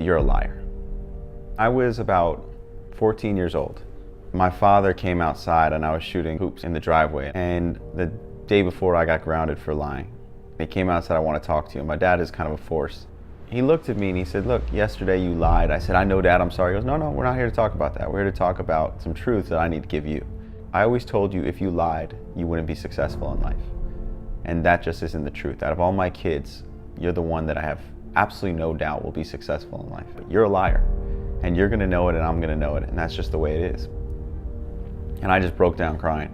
You're a liar. I was about 14 years old. My father came outside and I was shooting hoops in the driveway, and the day before I got grounded for lying. He came out and said, "I want to talk to you." My dad is kind of a force. He looked at me and he said, "Look, yesterday you lied." I said, "I know, Dad, I'm sorry." He goes, "No, we're not here to talk about that. We're here to talk about some truths that I need to give you. I always told you if you lied, you wouldn't be successful in life. And that just isn't the truth. Out of all my kids, you're the one that I have absolutely no doubt will be successful in life. You're a liar, and you're gonna know it and I'm gonna know it, and that's just the way it is." And I just broke down crying.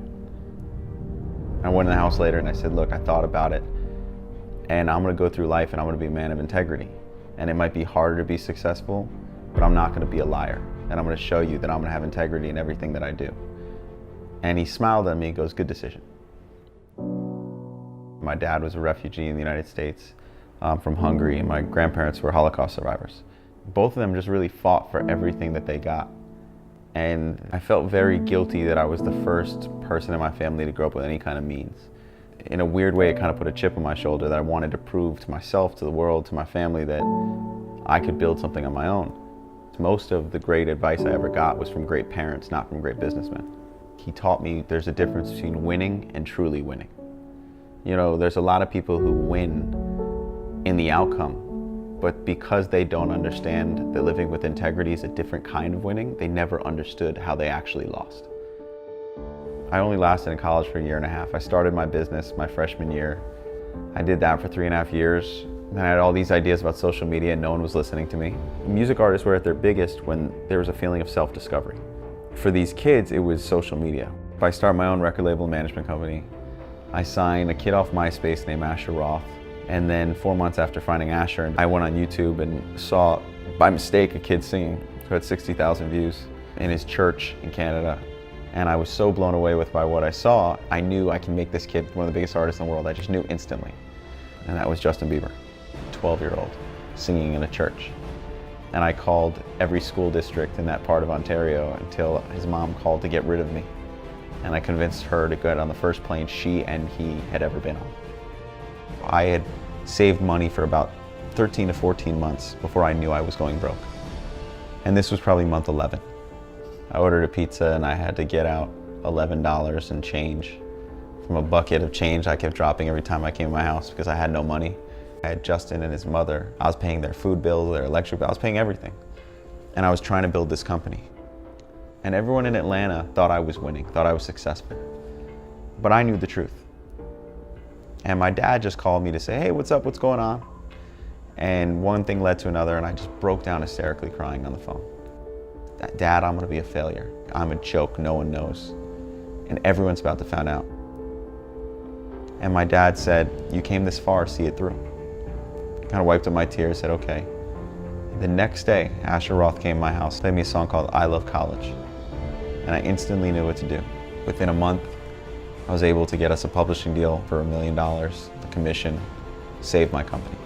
I went in the house later and I said, "Look, I thought about it, and I'm gonna go through life and I'm gonna be a man of integrity. And it might be harder to be successful, but I'm not gonna be a liar. And I'm gonna show you that I'm gonna have integrity in everything that I do." And he smiled at me and goes, "Good decision." My dad was a refugee in the United States from Hungary, and my grandparents were Holocaust survivors. Both of them just really fought for everything that they got. And I felt very guilty that I was the first person in my family to grow up with any kind of means. In a weird way, it kind of put a chip on my shoulder that I wanted to prove to myself, to the world, to my family that I could build something on my own. Most of the great advice I ever got was from great parents, not from great businessmen. He taught me there's a difference between winning and truly winning. You know, there's a lot of people who win in the outcome, but because they don't understand that living with integrity is a different kind of winning, they never understood how they actually lost. I only lasted in college for a year and a half. I started my business my freshman year. I did that for 3.5 years. Then I had all these ideas about social media and no one was listening to me. Music artists were at their biggest when there was a feeling of self-discovery. For these kids, it was social media. If I start my own record label management company, I signed a kid off MySpace named Asher Roth. And then 4 months after finding Asher, I went on YouTube and saw, by mistake, a kid singing who had 60,000 views in his church in Canada. And I was so blown away by what I saw, I knew I can make this kid one of the biggest artists in the world. I just knew instantly. And that was Justin Bieber, 12-year-old, singing in a church. And I called every school district in that part of Ontario until his mom called to get rid of me. And I convinced her to get on the first plane she and he had ever been on. I had saved money for about 13 to 14 months before I knew I was going broke. And this was probably month 11. I ordered a pizza and I had to get out $11 and change from a bucket of change I kept dropping every time I came to my house because I had no money. I had Justin and his mother. I was paying their food bill, their electric bill, I was paying everything. And I was trying to build this company. And everyone in Atlanta thought I was winning, thought I was successful. But I knew the truth. And my dad just called me to say, "Hey, what's up, what's going on?" And one thing led to another, and I just broke down hysterically crying on the phone. "Dad, I'm gonna be a failure. I'm a joke, no one knows. And everyone's about to find out." And my dad said, "You came this far, see it through." Kind of wiped up my tears, said, "Okay." The next day, Asher Roth came to my house, played me a song called "I Love College." And I instantly knew what to do. Within a month, I was able to get us a publishing deal for $1 million, the commission, saved my company.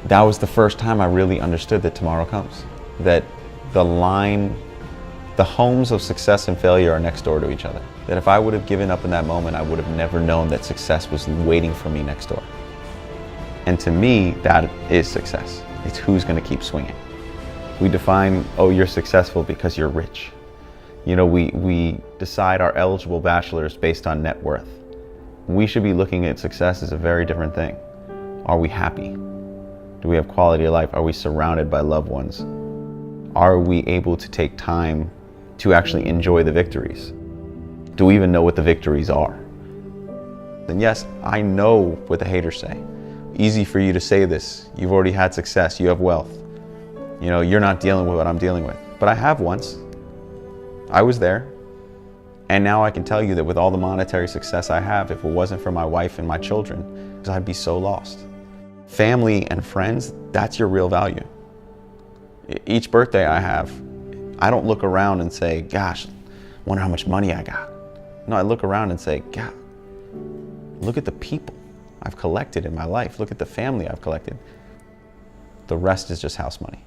That was the first time I really understood that tomorrow comes. That the homes of success and failure are next door to each other. That if I would have given up in that moment, I would have never known that success was waiting for me next door. And to me, that is success. It's who's gonna keep swinging. We define, oh, you're successful because you're rich. You know, we decide our eligible bachelors based on net worth. We should be looking at success as a very different thing. Are we happy? Do we have quality of life? Are we surrounded by loved ones? Are we able to take time to actually enjoy the victories? Do we even know what the victories are? And yes, I know what the haters say. Easy for you to say this. You've already had success, you have wealth. You know, you're not dealing with what I'm dealing with. But I have once. I was there. And now I can tell you that with all the monetary success I have, if it wasn't for my wife and my children, I'd be so lost. Family and friends, that's your real value. Each birthday I have, I don't look around and say, "Gosh, wonder how much money I got." No, I look around and say, "God, look at the people I've collected in my life. Look at the family I've collected." The rest is just house money.